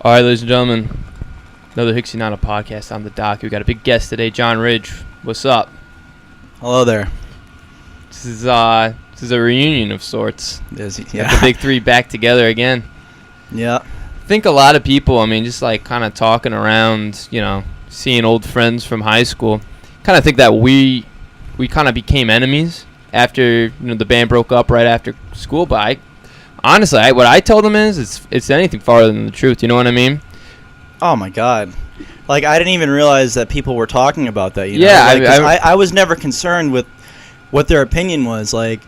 All right, ladies and gentlemen, another Hicksey Not a podcast on the dock. We got a big guest today, John Ridge. What's up? Hello there. This is a reunion of sorts. Yeah. The big three back together again. Yeah. I think a lot of people, just like kind of talking around, seeing old friends from high school, kind of think that we kind of became enemies after the band broke up right after school. But honestly, what I told them is it's anything farther than the truth. You know what I mean? Oh my God. Like, I didn't even realize that people were talking about that. Yeah, I was never concerned with what their opinion was. Like,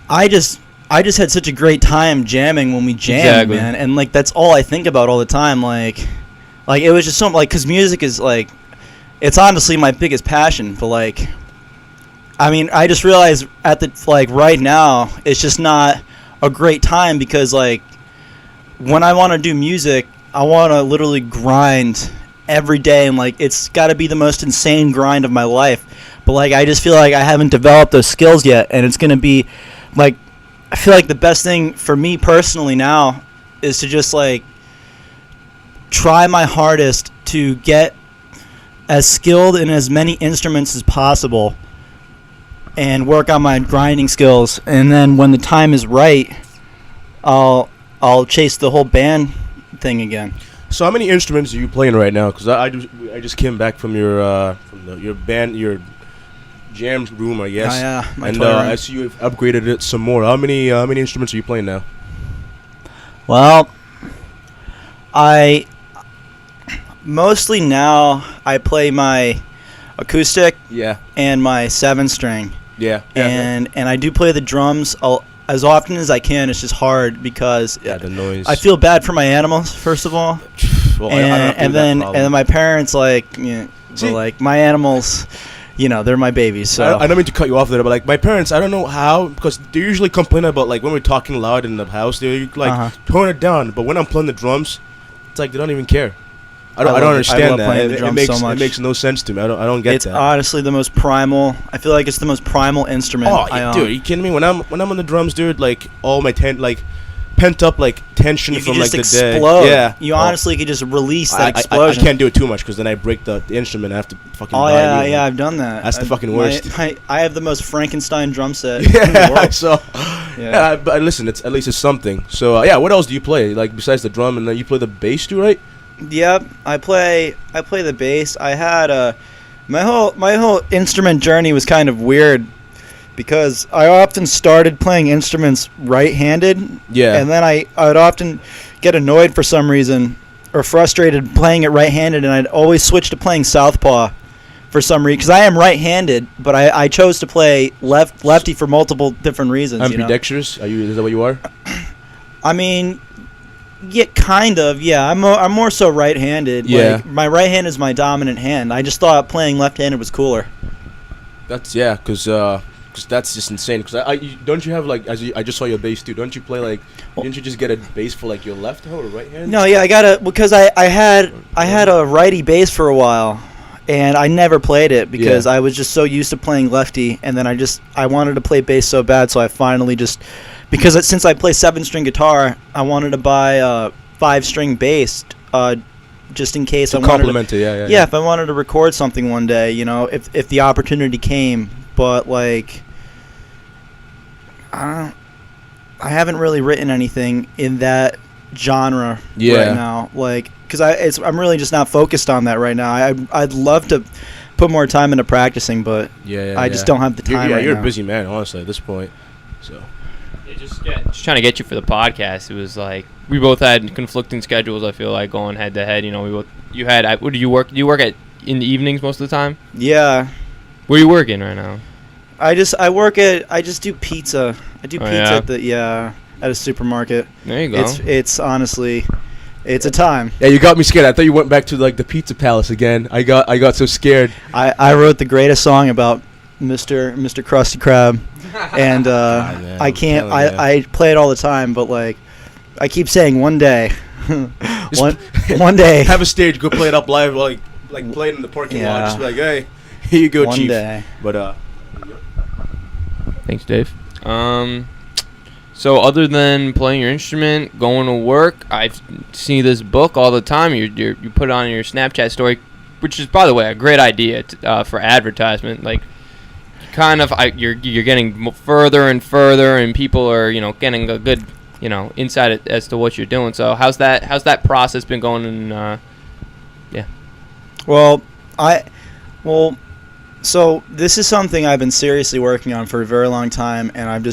I just had such a great time jamming when we jammed, exactly. Man. And like, that's all I think about all the time. Like it was just something, like, because music is like, it's honestly my biggest passion. But like, I just realized right now, it's just not a great time because like, when I want to do music, I want to literally grind every day, and like, it's got to be the most insane grind of my life. But like, I just feel like I haven't developed those skills yet, and it's gonna be like, I feel like the best thing for me personally now is to just like try my hardest to get as skilled in as many instruments as possible and work on my grinding skills, and then when the time is right, I'll chase the whole band thing again. So how many instruments are you playing right now? Because I just came back from your band, your jam room, I guess. Oh, yeah, my and toy room. I see you've upgraded it some more. How many instruments are you playing now? Well, mostly now I play my acoustic, Yeah. and my 7-string. Yeah. And I do play the drums as often as I can. It's just hard because the noise. I feel bad for my animals, first of all. Well, and then my parents, like my animals, they're my babies. So I don't mean to cut you off there, but like my parents, I don't know how, because they usually complain about like when we're talking loud in the house, they like tone it down. But when I'm playing the drums, it's like they don't even care. I don't understand that. It makes no sense to me. I don't get that. It's honestly the most primal. I feel like it's the most primal instrument. Oh, dude, are you kidding me? When I'm on the drums, dude, like all my pent up like tension from like the explode. Day. Yeah. You honestly could just release that explosion. I can't do it too much because then I break the instrument. I have to fucking. Oh yeah, I've done that. That's the fucking worst. I have the most Frankenstein drum set. Yeah. In the world. So. Yeah. But listen, at least it's something. So what else do you play? Like besides the drum, and then you play the bass too, right? Yep, I play the bass. I had my whole instrument journey was kind of weird because I often started playing instruments right-handed. Yeah. And then I would often get annoyed for some reason or frustrated playing it right-handed, and I'd always switch to playing southpaw for some reason because I am right-handed, but I chose to play lefty for multiple different reasons. Ambidextrous? Is that what you are? Yeah, kind of. Yeah, I'm more so right-handed. Yeah. Like, my right hand is my dominant hand. I just thought playing left-handed was cooler. Because that's just insane. Because don't you have like I just saw your bass too. Don't you play like? Didn't you just get a bass for like your left hand or right hand? No, yeah, I got because I had a righty bass for a while, and I never played it because I was just so used to playing lefty, and then I wanted to play bass so bad, so I finally just. Because since I play 7-string guitar, I wanted to buy a 5-string bass, just in case. To complement it, yeah. Yeah, if I wanted to record something one day, if the opportunity came. But like, I haven't really written anything in that genre right now. Like, because I'm really just not focused on that right now. I'd love to put more time into practicing, but I just don't have the time. You're now. a busy man, honestly, at this point. So. Just trying to get you for the podcast. It was like we both had conflicting schedules. I feel like going head to head. You had. What do you work? Do you work in the evenings most of the time? Yeah. Where are you working right now? I just do pizza. I do pizza at a supermarket. There you go. It's honestly, it's a time. Yeah, you got me scared. I thought you went back to like the Pizza Palace again. I got so scared. I wrote the greatest song about Mr. Krusty Krab. And man, I can't. I play it all the time, but like, I keep saying one day, one day. Have a stage, go play it up live, like play it in the parking lot. Just be like, hey, here you go, one Chief. Day. But thanks, Dave. So other than playing your instrument, going to work, I see this book all the time. You put it on your Snapchat story, which is, by the way, a great idea for advertisement. Like, kind of, you're getting further and further, and people are getting a good insight as to what you're doing. So how's that process been going? And yeah. So this is something I've been seriously working on for a very long time, and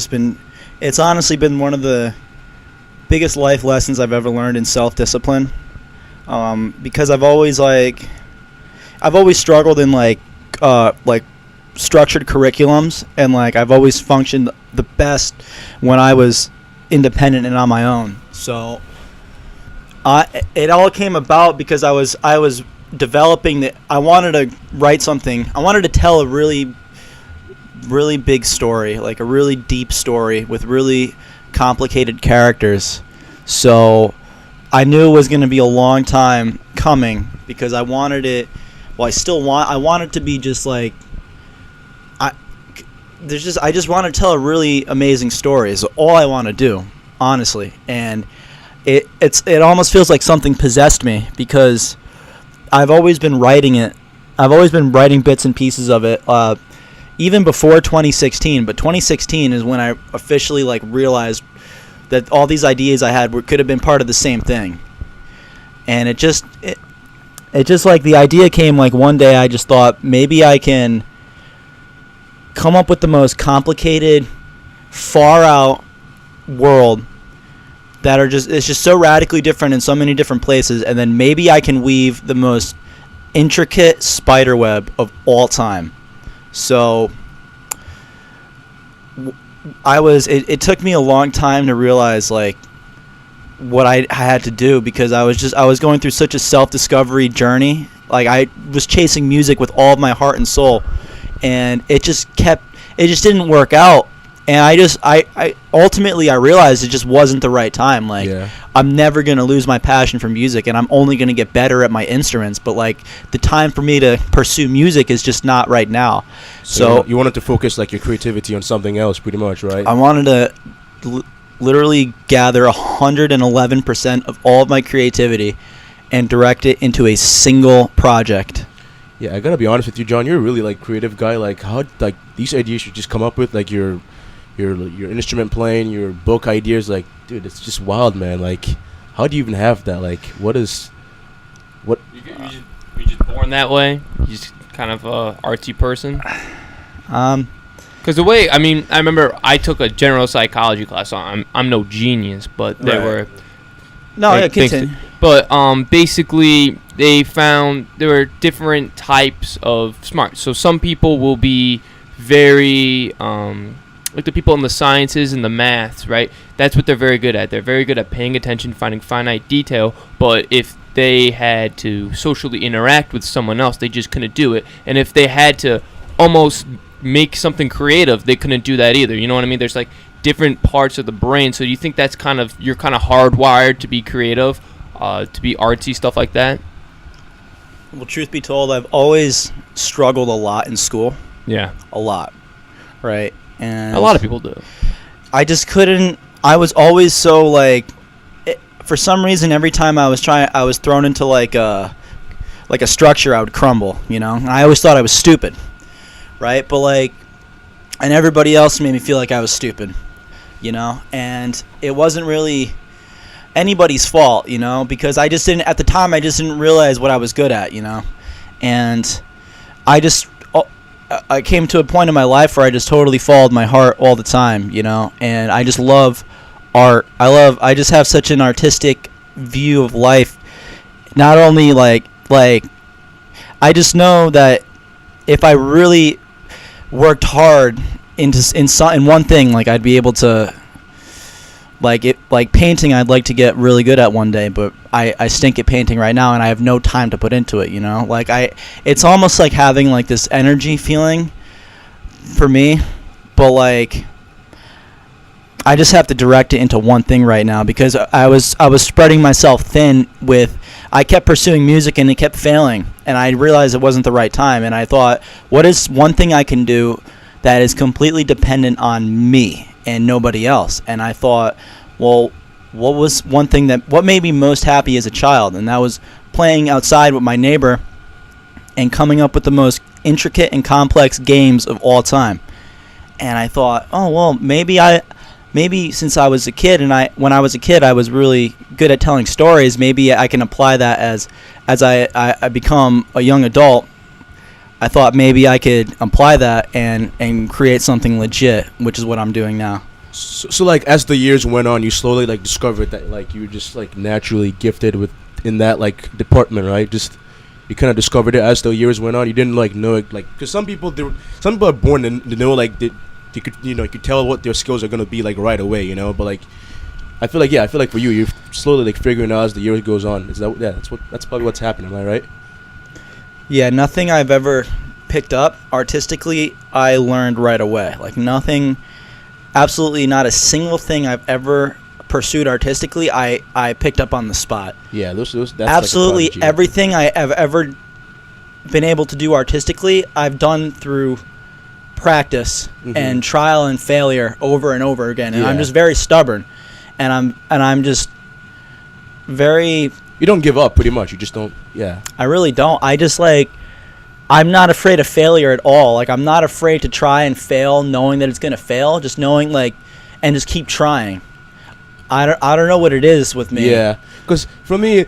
it's honestly been one of the biggest life lessons I've ever learned in self-discipline, because I've always struggled in like structured curriculums, and like I've always functioned the best when I was independent and on my own. So it all came about because I was developing I wanted to write something. I wanted to tell a really big story, like a really deep story with really complicated characters. So I knew it was going to be a long time coming because I wanted it. Well, I want it to be just like I just want to tell a really amazing story. Is all I want to do, honestly. And it almost feels like something possessed me because I've always been writing it. I've always been writing bits and pieces of it, even before 2016. But 2016 is when I officially realized that all these ideas I had could have been part of the same thing. And it just like the idea came one day. I just thought maybe I can come up with the most complicated, far out world that it's just so radically different in so many different places, and then maybe I can weave the most intricate spider web of all time. So it took me a long time to realize what I had to do, because I was going through such a self-discovery journey. I was chasing music with all of my heart and soul, and it just didn't work out. And I ultimately realized it just wasn't the right time. I'm never going to lose my passion for music, and I'm only going to get better at my instruments. But the time for me to pursue music is just not right now. So you wanted to focus your creativity on something else, pretty much, right? I wanted to literally gather 111% of all of my creativity and direct it into a single project. Yeah, I gotta be honest with you, John. You're a really creative guy. How these ideas you just come up with, your instrument playing, your book ideas, dude, it's just wild, man. How do you even have that? What? You just born that way? You just kind of a artsy person? Because the way, I remember I took a general psychology class. So I'm no genius, but they were. No, yeah, continue. But basically, they found there were different types of smart. So some people will be very the people in the sciences and the maths, right? That's what they're very good at. They're very good at paying attention, finding finite detail. But if they had to socially interact with someone else, they just couldn't do it. And if they had to almost make something creative, they couldn't do that either. You know what I mean? There's different parts of the brain. So do you think that's you're kind of hardwired to be creative, to be artsy, stuff like that? Well, truth be told, I've always struggled a lot in school. Yeah. A lot. Right? And a lot of people do. I just couldn't. I was always so for some reason, every time I was thrown into a structure, I would crumble. And I always thought I was stupid, right? But and everybody else made me feel like I was stupid, And it wasn't really anybody's fault, because I just didn't realize what I was good at, And I came to a point in my life where I just totally followed my heart all the time, and I just love art. I just have such an artistic view of life. Not only I just know that if I really worked hard in one thing, I'd be able to painting. I'd like to get really good at one day, but I stink at painting right now, and I have no time to put into it. It's almost like having this energy feeling for me, but I just have to direct it into one thing right now, because I was spreading myself thin with. I kept pursuing music and it kept failing, and I realized it wasn't the right time. And I thought, what is one thing I can do that is completely dependent on me and nobody else. And I thought, well, what made me most happy as a child? And that was playing outside with my neighbor and coming up with the most intricate and complex games of all time. And I thought, oh, well, maybe since I was a kid, and when I was a kid I was really good at telling stories, maybe I can apply that as I become a young adult. I thought maybe I could apply that and create something legit, which is what I'm doing now. So like as the years went on, you slowly like discovered that like you were just like naturally gifted in that like department, right? Just you kind of discovered it as the years went on. You didn't like know it, like, because some people are born to know like you could tell what their skills are gonna be like right away, you know. But like I feel like for you, you're slowly like figuring out as the year goes on. That's probably what's happening, am I right? Yeah, nothing I've ever picked up artistically I learned right away. Like nothing, absolutely not a single thing I've ever pursued artistically I picked up on the spot. Yeah, that's absolutely like everything I have ever been able to do artistically I've done through practice and trial and failure over and over again. And I'm just very stubborn, and I'm just very. You don't give up, pretty much. You just don't. Yeah. I really don't. I just like. I'm not afraid of failure at all. Like, I'm not afraid to try and fail, knowing that it's gonna fail. Just knowing, like, and just keep trying. I don't know what it is with me. Yeah, because for me,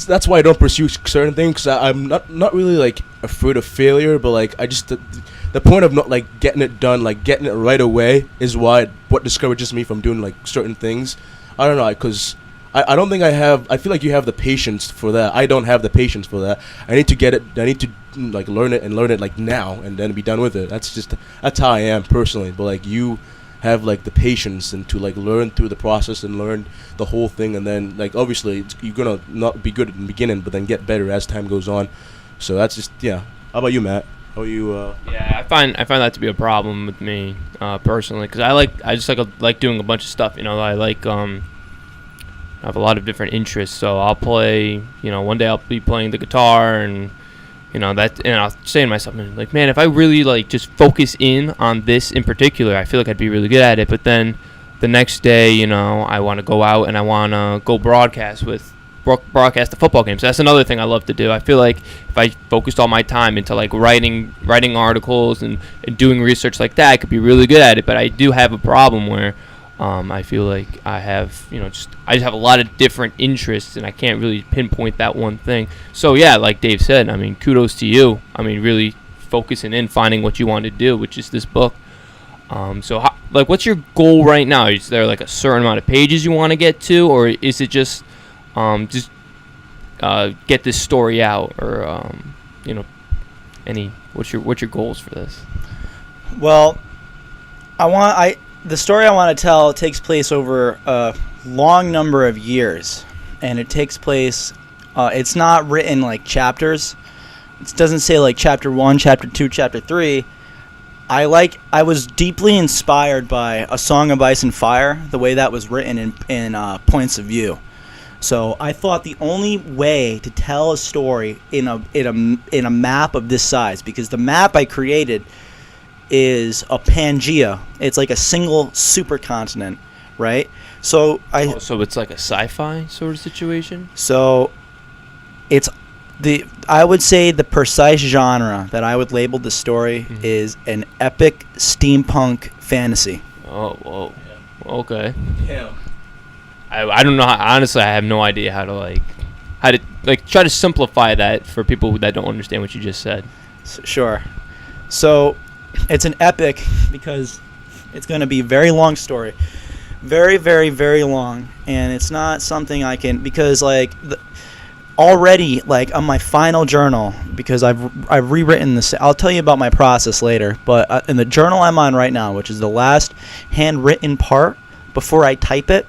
that's why I don't pursue certain things. Cause I'm not really like afraid of failure, but like I just the point of not like getting it done, like getting it right away, is what discourages me from doing like certain things. I don't know, because I don't think I feel like you have the patience for that. I don't have the patience for that. I need to get it. I need to like learn it like now and then be done with it. That's how I am personally. But like you have like the patience and to like learn through the process and learn the whole thing, and then like obviously you're gonna not be good in the beginning, but then get better as time goes on. So that's just How about you, Matt? How are you? Yeah, I find that to be a problem with me personally, because I just like doing a bunch of stuff. You know, I like I have a lot of different interests, so I'll play. You know, one day I'll be playing the guitar, and and I'll say to myself, like, man, if I really like just focus in on this in particular, I feel like I'd be really good at it. But then the next day, I want to go out and I want to go broadcast the football games. So that's another thing I love to do. I feel like if I focused all my time into like writing articles and doing research like that, I could be really good at it. But I do have a problem where I feel like I have, I just have a lot of different interests, and I can't really pinpoint that one thing. So yeah, like Dave said, I mean, kudos to you. I mean, really focusing in, finding what you want to do, which is this book. So what's your goal right now? Is there like a certain amount of pages you want to get to, or is it just get this story out, or what's your goals for this? Well, the story I want to tell takes place over a long number of years, and it takes place. It's not written like chapters. It doesn't say like chapter 1, chapter 2, chapter 3. I was deeply inspired by A Song of Ice and Fire, the way that was written in points of view. So I thought the only way to tell a story in a map of this size, because the map I created is a Pangea. It's like a single supercontinent, right? So so it's like a sci-fi sort of situation. So I would say the precise genre that I would label the story is an epic steampunk fantasy. Oh, whoa. Okay. Yeah. I don't know. Honestly, I have no idea how to try to simplify that for people that don't understand what you just said. Sure. So it's an epic because it's going to be a very long story. Very, very, very long. And it's not something I can, because already on my final journal, because I've rewritten this. I'll tell you about my process later, but in the journal I'm on right now, which is the last handwritten part before I type it,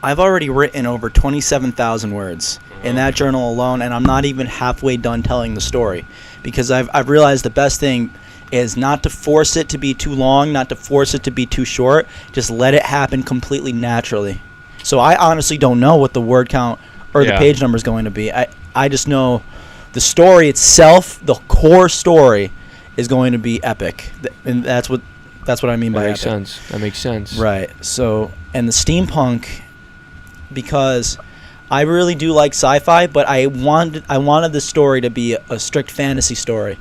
I've already written over 27,000 words in that journal alone, and I'm not even halfway done telling the story, because I've realized the best thing is not to force it to be too long, not to force it to be too short. Just let it happen completely naturally. So I honestly don't know what the word count or the page number is going to be. I just know the story itself, the core story, is going to be epic, and that's what I mean by epic. That makes sense. Right. So, and the steampunk, because I really do like sci-fi, but I wanted the story to be a strict fantasy story.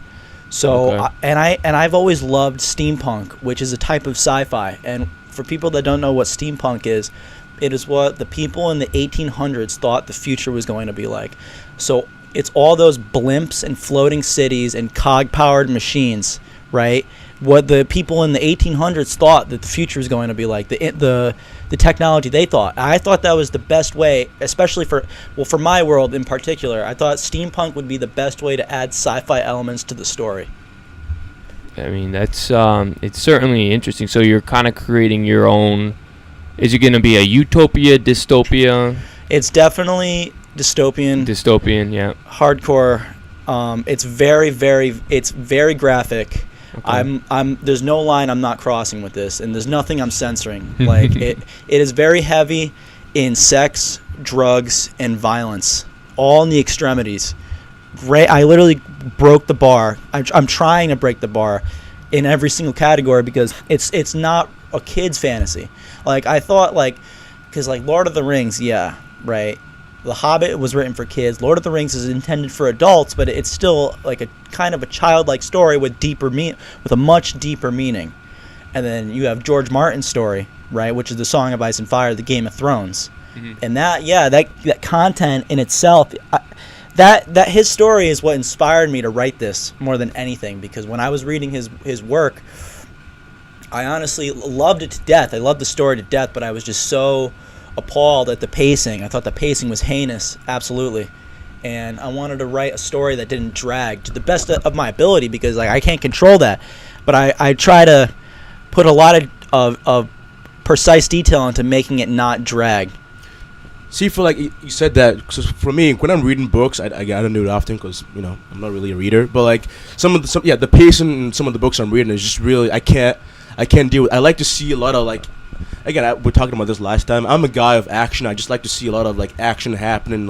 So, Okay. I've always loved steampunk, which is a type of sci-fi. And for people that don't know what steampunk is, it is what the people in the 1800s thought the future was going to be like. So it's all those blimps and floating cities and cog-powered machines, right? What the people in the 1800s thought that the future was going to be like, the technology they thought. I thought that was the best way, especially for my world in particular. I thought steampunk would be the best way to add sci-fi elements to the story. I mean, that's it's certainly interesting. So you're kind of creating your own. Is it going to be a utopia, dystopia? It's definitely dystopian. Dystopian, yeah. Hardcore. It's very graphic. Okay. There's no line I'm not crossing with this, and there's nothing I'm censoring. Like it is very heavy in sex, drugs, and violence, all in the extremities. I literally broke the bar. I'm trying to break the bar in every single category because it's not a kid's fantasy. Like I thought, because Lord of the Rings, yeah, right. The Hobbit was written for kids. Lord of the Rings is intended for adults, but it's still like a kind of a childlike story with a much deeper meaning. And then you have George Martin's story, right, which is the Song of Ice and Fire, the Game of Thrones, and that content in itself, that his story is what inspired me to write this more than anything. Because when I was reading his work, I honestly loved it to death. I loved the story to death, but I was just so appalled at the pacing. I thought the pacing was heinous, absolutely. And I wanted to write a story that didn't drag to the best of my ability, because I can't control that. But I try to put a lot of precise detail into making it not drag. See, for you said that, cause for me, when I'm reading books, I don't do it often because I'm not really a reader. But the pacing in some of the books I'm reading is just really I can't deal with. I like to see a lot of we're talking about this last time. I'm a guy of action. I just like to see a lot of action happening.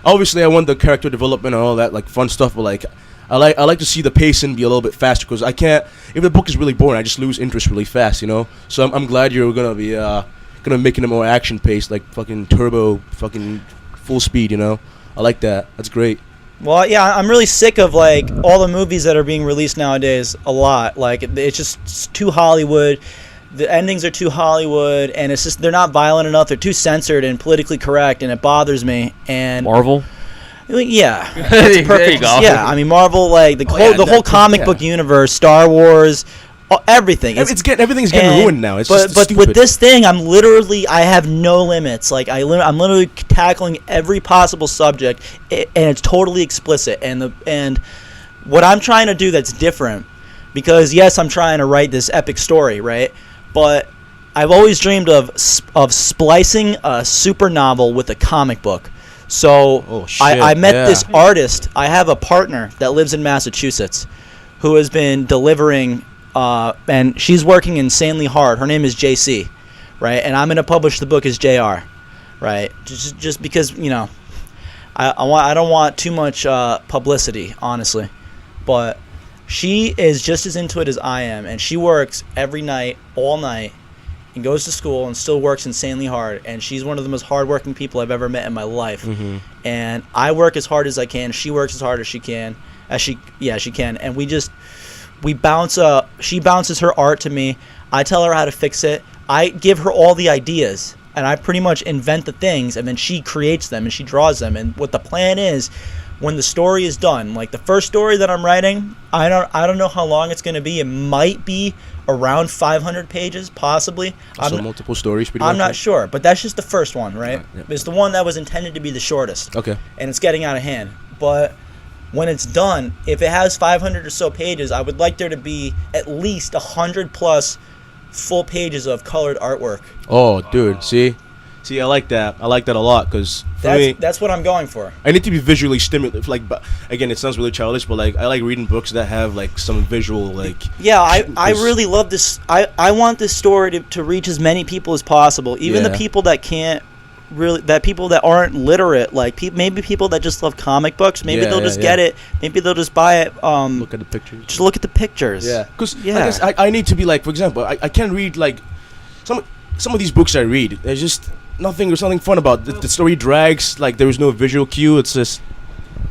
Obviously, I want the character development and all that fun stuff. But I like to see the pacing be a little bit faster, because I can't. If the book is really boring, I just lose interest really fast. So I'm glad you're gonna be making it more action paced, like fucking turbo, fucking full speed. I like that. That's great. Well, yeah, I'm really sick of all the movies that are being released nowadays. A lot. It's just too Hollywood. The endings are too Hollywood, and it's just they're not violent enough. They're too censored and politically correct, and it bothers me. And Marvel. Yeah, that's perfect. There you go. Yeah, I mean Marvel, the whole comic book universe, Star Wars, everything. Everything's getting ruined now. It's but stupid. With this thing, I have no limits. I'm literally tackling every possible subject, and it's totally explicit. And what I'm trying to do that's different, because yes, I'm trying to write this epic story, right? But I've always dreamed of splicing a super novel with a comic book. So I met this artist. I have a partner that lives in Massachusetts who has been delivering, and she's working insanely hard. Her name is JC, right? And I'm going to publish the book as JR, right? Just because, I don't want too much publicity, honestly. But she is just as into it as I am, and she works every night, all night, and goes to school and still works insanely hard. And she's one of the most hardworking people I've ever met in my life. Mm-hmm. And I work as hard as I can. She works as hard as she can. She can. And we bounce. She bounces her art to me. I tell her how to fix it. I give her all the ideas, and I pretty much invent the things, and then she creates them and she draws them. And what the plan is, when the story is done, the first story that I'm writing, I don't know how long it's going to be. It might be around 500 pages, possibly. Multiple stories. I'm not sure, but that's just the first one, right? Yeah. It's the one that was intended to be the shortest. Okay. And it's getting out of hand. But when it's done, if it has 500 or so pages, I would like there to be at least 100 plus full pages of colored artwork. Oh, dude, see, I like that. I like that a lot, because that's what I'm going for. I need to be visually stimulated. But again, it sounds really childish, but I like reading books that have some visual Yeah, I really love this. I want this story to reach as many people as possible, even the people that can't really that people that aren't literate, like maybe people that just love comic books, maybe they'll just get it, maybe they'll just buy it. Look at the pictures. Just look at the pictures. Yeah, because I need to be like, for example, I can't read like some of these books I read. There's just there's nothing fun about it. The story drags. Like there is no visual cue. It's just.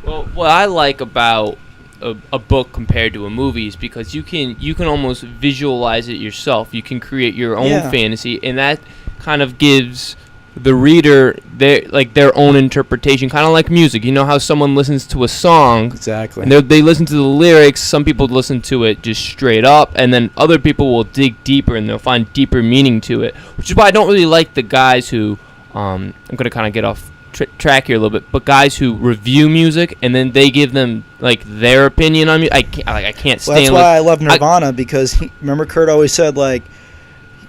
Well, what I like about a book compared to a movie is because you can almost visualize it yourself. You can create your own fantasy, and that kind of gives the reader their own interpretation, kind of like music. You know how someone listens to a song, exactly, and they listen to the lyrics. Some people listen to it just straight up, and then other people will dig deeper and they'll find deeper meaning to it. Which is why I don't really like the guys who I'm going to kind of get off track here a little bit, but guys who review music and then they give them like their opinion on music. I can't stand. That's why I love Nirvana, because remember Kurt always said like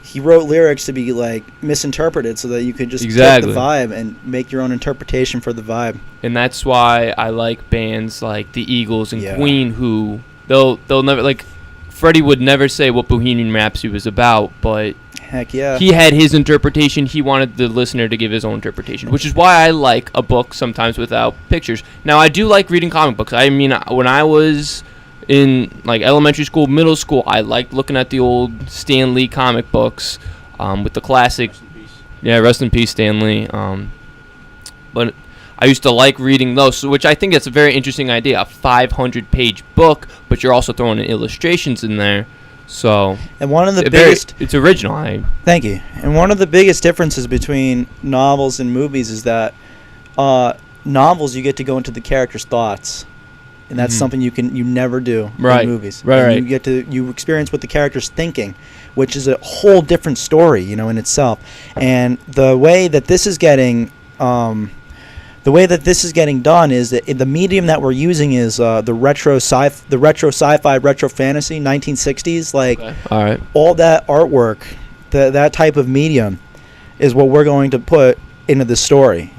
he wrote lyrics to be like misinterpreted so that you could just get the vibe and make your own interpretation for the vibe. And that's why I like bands like the Eagles and Queen, who they'll never, like Freddie would never say what Bohemian Rhapsody was about, but heck yeah, he had his interpretation. He wanted the listener to give his own interpretation, which is why I like a book sometimes without pictures. Now, I do like reading comic books. I mean, when I was in like elementary school, middle school, I liked looking at the old Stan Lee comic books with the classic. Rest in peace, Stan Lee. But I used to like reading those, which I think that's a very interesting idea. A 500-page book, but you're also throwing in illustrations in there. So, and one of the biggest, it's original. Thank you. And one of the biggest differences between novels and movies is that novels you get to go into the character's thoughts, and that's something you never do in movies. Right. You experience what the character's thinking, which is a whole different story, in itself. And the way that this is getting done is that the medium that we're using is the retro sci-fi, retro fantasy, 1960s, like all right, all that artwork, that type of medium is what we're going to put into the story,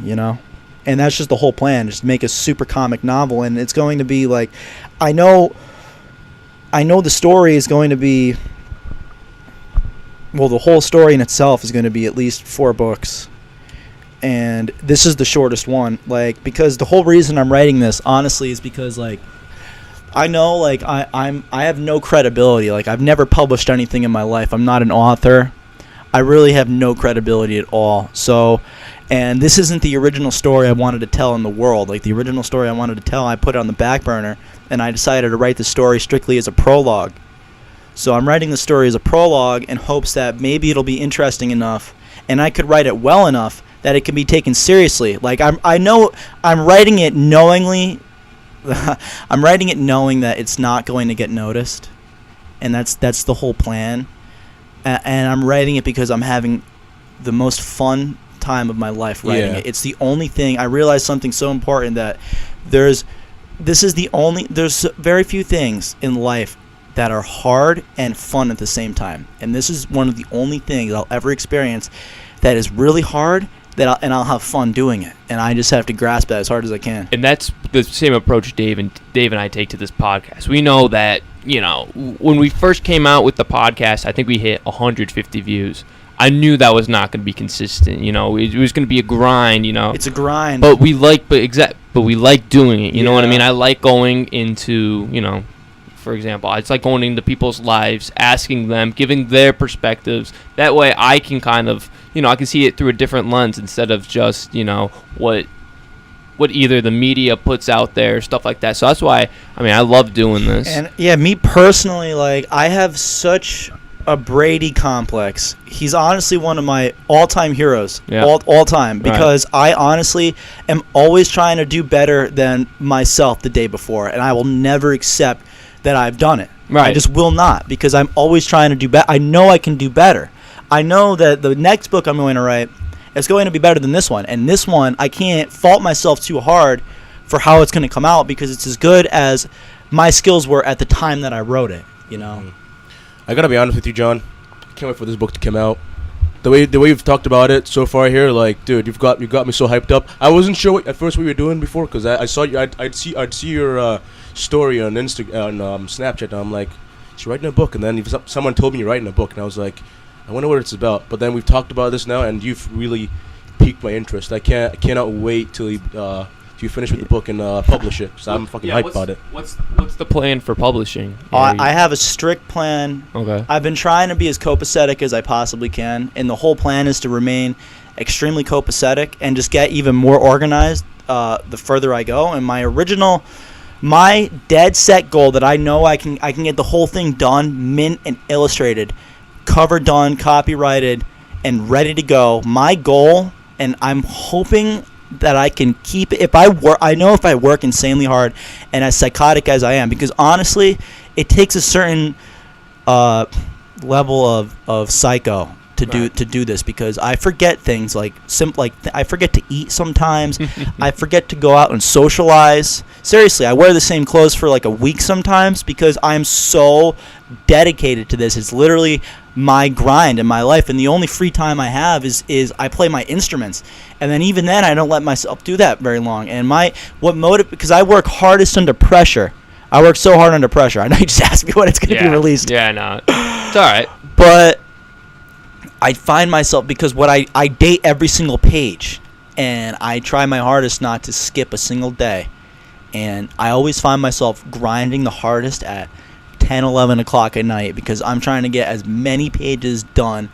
and that's just the whole plan, just make a super comic novel. And it's going to be like, I know the story is going to be, well, the whole story in itself is going to be at least 4 books. And this is the shortest one, like, because the whole reason I'm writing this, honestly, is because, like, I know, like, I have no credibility. Like, I've never published anything in my life. I'm not an author. I really have no credibility at all. So, and this isn't the original story I wanted to tell in the world. Like, the original story I wanted to tell, I put it on the back burner, and I decided to write the story strictly as a prologue. So I'm writing the story as a prologue in hopes that maybe it'll be interesting enough, and I could write it well enough that it can be taken seriously. Like, I know I'm writing it knowingly. I'm writing it knowing that it's not going to get noticed, and that's the whole plan. And I'm writing it because I'm having the most fun time of my life writing it. It's the only thing. I realized something so important, that there's very few things in life that are hard and fun at the same time. And this is one of the only things I'll ever experience that is really hard, and I'll have fun doing it. And I just have to grasp that as hard as I can. And that's the same approach Dave and I take to this podcast. We know that, when we first came out with the podcast, I think we hit 150 views. I knew that was not going to be consistent. It was going to be a grind. It's a grind. But we like doing it. You know what I mean? I like going into, for example, it's like going into people's lives, asking them, giving their perspectives. That way I can kind of, I can see it through a different lens instead of just, what either the media puts out there, stuff like that. So that's why, I love doing this. And me personally, like, I have such a Brady complex. He's honestly one of my all-time heroes, all time, because I honestly am always trying to do better than myself the day before, and I will never accept that I've done it. I just will not, because I'm always trying to do better. I know I can do better. I know that the next book I'm going to write is going to be better than this one, and this one I can't fault myself too hard for how it's going to come out, because it's as good as my skills were at the time that I wrote it. I gotta be honest with you, John. I can't wait for this book to come out. The way you've talked about it so far here, like, dude, you got me so hyped up. I wasn't sure at first what you were doing before, because I saw you. I'd see your story on Snapchat, and I'm like, you're writing a book, and then someone told me you're writing a book, and I was like, I wonder what it's about. But then we've talked about this now, and you've really piqued my interest. I cannot wait till you finish with the book and publish it. So I'm fucking hyped about it. What's the plan for publishing? I have a strict plan. Okay. I've been trying to be as copacetic as I possibly can, and the whole plan is to remain extremely copacetic and just get even more organized the further I go. And my dead set goal that I know I can get the whole thing done, mint and illustrated, cover done, copyrighted, and ready to go. My goal, and I'm hoping that I can keep it. I know if I work insanely hard and as psychotic as I am, because honestly, it takes a certain level of psycho to do this, because I forget things like I forget to eat sometimes. I forget to go out and socialize. Seriously, I wear the same clothes for like a week sometimes because I'm so dedicated to this. It's literally my grind in my life, and the only free time I have is I play my instruments, and then even then I don't let myself do that very long. And because I work hardest under pressure. I work so hard under pressure. I know you just asked me when it's going to be released. Yeah, no, it's all right. But I find myself, because I date every single page, and I try my hardest not to skip a single day, and I always find myself grinding the hardest at 10, 11 o'clock at night, because I'm trying to get as many pages done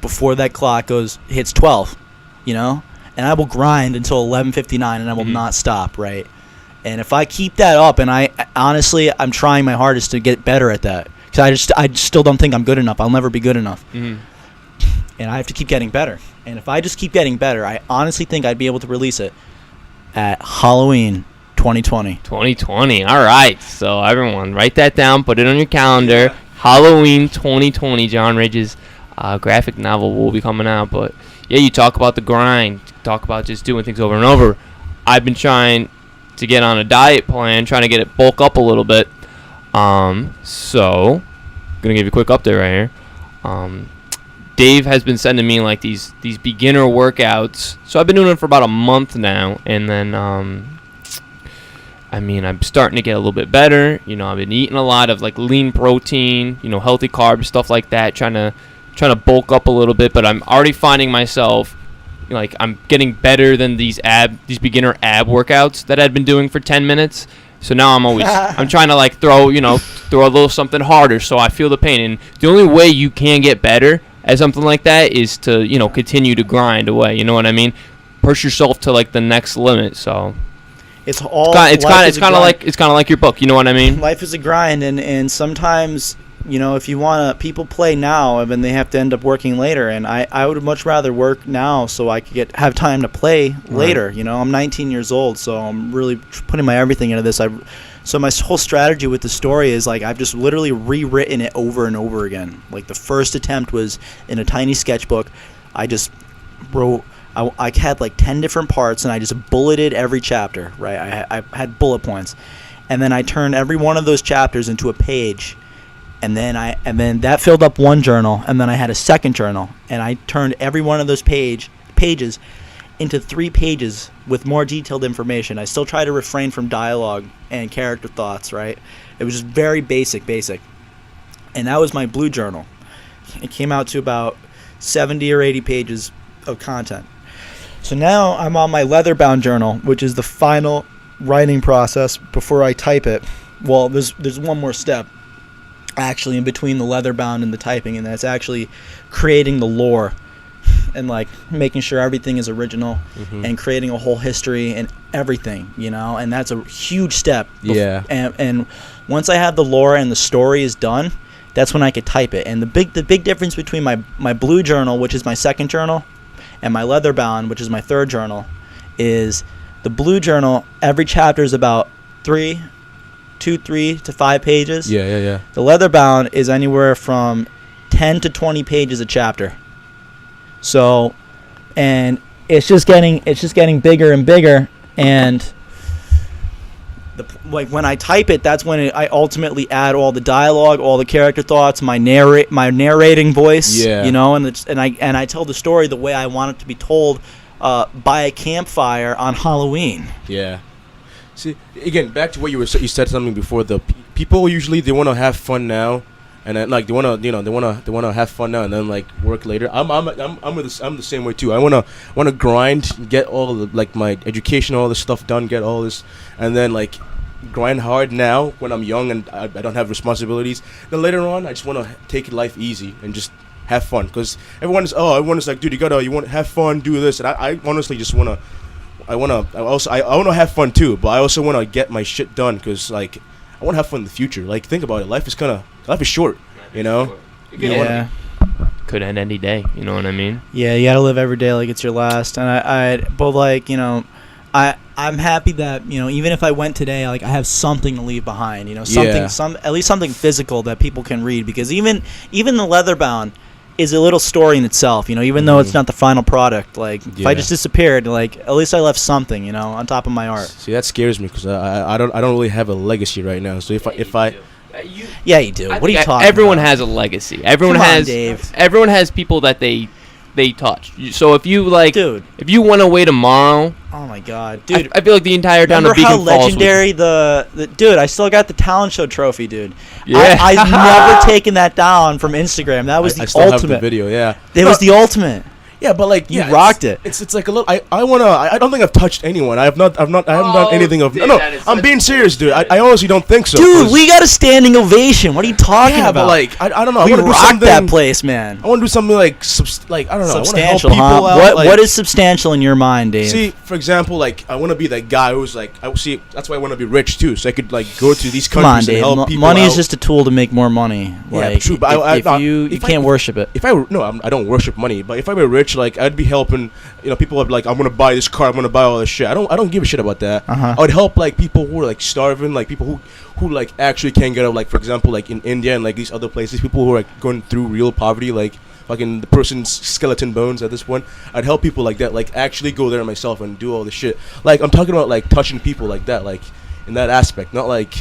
before that clock hits 12, and I will grind until 11:59, and I will not stop, right? And if I keep that up, and I'm trying my hardest to get better at that, because I still don't think I'm good enough. I'll never be good enough. And I have to keep getting better. And if I just keep getting better, I honestly think I'd be able to release it at Halloween 2020. 2020. All right. So everyone, write that down. Put it on your calendar. Yeah. Halloween 2020. John Ridge's graphic novel will be coming out. But yeah, you talk about the grind. Talk about just doing things over and over. I've been trying to get on a diet plan, trying to get it bulk up a little bit. So gonna give you a quick update right here. Dave has been sending me like these beginner workouts. So I've been doing it for about a month now, and then I'm starting to get a little bit better. I've been eating a lot of like lean protein, healthy carbs, stuff like that, trying to bulk up a little bit, but I'm already finding myself like I'm getting better than these beginner ab workouts that I'd been doing for 10 minutes. So now I'm trying to like throw a little something harder so I feel the pain. And the only way you can get better at something like that is to, continue to grind away. You know what I mean? Push yourself to like the next limit. So it's kind of like your book. You know what I mean? Life is a grind, and sometimes if you want to, people play now and then they have to end up working later. And I would much rather work now so I could have time to play later. Right. I'm 19 years old, so I'm really putting my everything into this. So my whole strategy with the story is like I've just literally rewritten it over and over again. Like the first attempt was in a tiny sketchbook. I just wrote. I had like 10 different parts, and I just bulleted every chapter. Right, I had bullet points, and then I turned every one of those chapters into a page. And then that filled up one journal, and then I had a second journal, and I turned every one of those pages into 3 pages with more detailed information. I still try to refrain from dialogue and character thoughts, right? It was just very basic. And that was my blue journal. It came out to about 70 or 80 pages of content. So now I'm on my leather-bound journal, which is the final writing process before I type it. Well, there's one more step actually in between the leather bound and the typing, and that's actually creating the lore and like making sure everything is original and creating a whole history and everything, and that's a huge step. And once I have the lore and the story is done, that's when I could type it. And the big difference between my blue journal, which is my second journal, and my leather bound, which is my third journal, is the blue journal, every chapter is about 3 to 5 pages. Yeah. The leather bound is anywhere from 10 to 20 pages a chapter. So, and it's just getting bigger and bigger. And like when I type it, that's when I ultimately add all the dialogue, all the character thoughts, my narrating voice. Yeah. And I tell the story the way I want it to be told by a campfire on Halloween. Yeah. See, again, back to what you said something before. The people usually they want to have fun now, and then like they wanna have fun now and then like work later. I'm the same way too. I wanna grind, get all the like my education, all this stuff done, get all this, and then like grind hard now when I'm young and I don't have responsibilities. Then later on, I just want to take life easy and just have fun, because everyone is like, dude, you want to have fun, do this, and I honestly just want to have fun too, but I also want to get my shit done, because like I want to have fun in the future. Like, think about it, life is short, you know. Yeah. Could end any day, you know what I mean? Yeah, you gotta live every day like it's your last. And but like, you know, I'm happy that, you know, even if I went today, like I have something to leave behind, you know, at least something physical that people can read, because even the leatherbound is a little story in itself, you know, even though it's not the final product. Like, if I just disappeared, like, at least I left something, you know, on top of my art. See, that scares me, because I don't really have a legacy right now. So if I yeah, you do. What are you talking about? Everyone has a legacy. Everyone has people that they touch. So if you like, dude, if you went away tomorrow, oh my god, dude, I feel like the entire town of Beacon Falls. Remember how legendary the dude? I still got the talent show trophy, dude. Yeah, I've never taken that down from Instagram. That was the ultimate. Have the video, yeah. It was the ultimate. Yeah, but like you rocked it. It's like a little. I don't think I've touched anyone. I haven't done anything of. No, I'm being serious, dude. I honestly don't think so. Dude, we got a standing ovation. What are you talking about? But like I don't know. We I want to do rocked something. that place, man. I want to do something like I don't know. Substantial, I want to help people out. What is substantial in your mind, Dave? See, for example, like I want to be that guy who's like that's why I want to be rich too, so I could like go to these countries and help people. Money is just a tool to make more money. Yeah, true. But if you can't worship it. I don't worship money. But if I were rich, like I'd be helping. You know, people are like, I'm gonna buy this car, I'm gonna buy all this shit. I don't give a shit about that. I would help like people who are like starving, like people who like actually can't get out. Like, for example, like in India and like these other places, people who are like going through real poverty, like fucking the person's skeleton bones at this point. I'd help people like that, like actually go there myself and do all this shit. Like, I'm talking about like touching people like that, like in that aspect, not like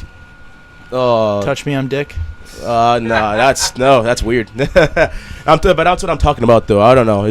touch me, I'm dick. That's weird. But that's what I'm talking about, though. I don't know.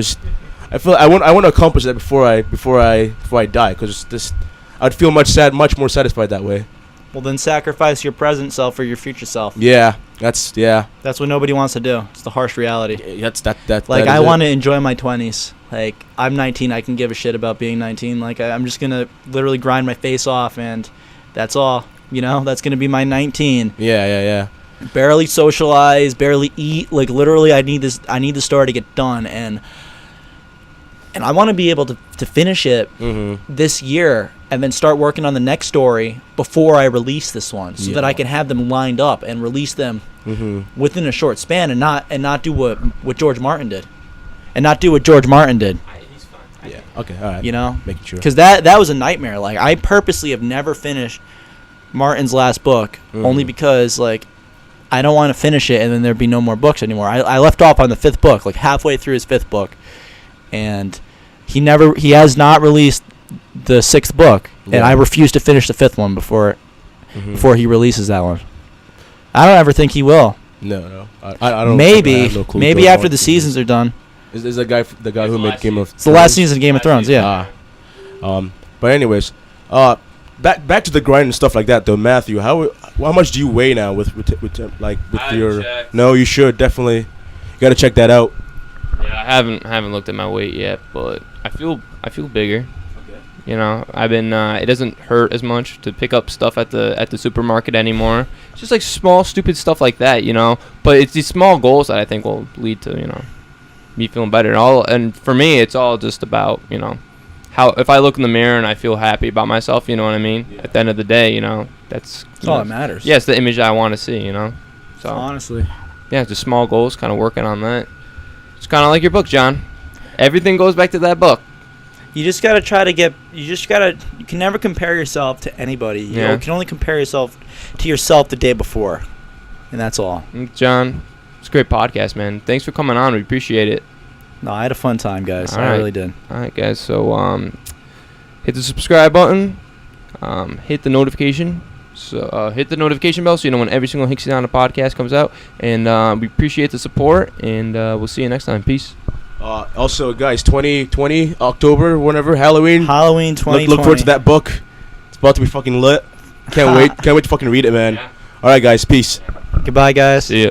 I want to accomplish that before I die, because I'd feel much more satisfied that way. Well, then sacrifice your present self for your future self. Yeah, that's what nobody wants to do. It's the harsh reality. That like, I want to enjoy my 20s. Like, I'm 19. I can give a shit about being 19. Like, I'm just gonna literally grind my face off, and that's all. You know, that's gonna be my 19. Yeah. Barely socialize, barely eat. Like, literally, I need the story to get done, and I want to be able to finish it this year and then start working on the next story before I release this one, so that I can have them lined up and release them within a short span, and not do what George Martin did. He's fine. Yeah. Okay. All right. You know, making sure, because that was a nightmare. Like, I purposely have never finished Martin's last book, only because like I don't want to finish it and then there'd be no more books anymore. I left off on the 5th book, like halfway through his 5th book. And he has not released the 6th book, and I refuse to finish the 5th one before he releases that one. I don't ever think he will. No. I don't. Maybe after the seasons are done. Is the guy who made Game of Thrones? It's the last season of Game of Thrones, yeah. But anyways, back to the grind and stuff like that though. Matthew, how much do you weigh now with your? Checked. No, you should definitely. You got to check that out. Yeah, I haven't looked at my weight yet, but I feel bigger. Okay. You know, I've been. It doesn't hurt as much to pick up stuff at the supermarket anymore. It's just like small, stupid stuff like that, you know. But it's these small goals that I think will lead to, you know, me feeling better. And for me, it's all just about, you know, how if I look in the mirror and I feel happy about myself, you know what I mean. Yeah. At the end of the day, you know, that's all that matters. Yeah, it's the image I want to see, you know. So honestly, yeah, just small goals, kind of working on that. It's kind of like your book, John. Everything goes back to that book. You just got to try to get... You can never compare yourself to anybody. You can only compare yourself to yourself the day before. And that's all. John, it's a great podcast, man. Thanks for coming on. We appreciate it. No, I had a fun time, guys. All I right. really did. All right, guys. So, hit the subscribe button. Hit the notification. So hit the notification bell so you know when every single Hicksey Down the podcast comes out. And we appreciate the support. And we'll see you next time. Peace. Also, guys, 2020 October, whenever Halloween 2020. Look forward to that book. It's about to be fucking lit. Can't wait to fucking read it, man. Yeah. All right, guys. Peace. Goodbye, guys. See ya.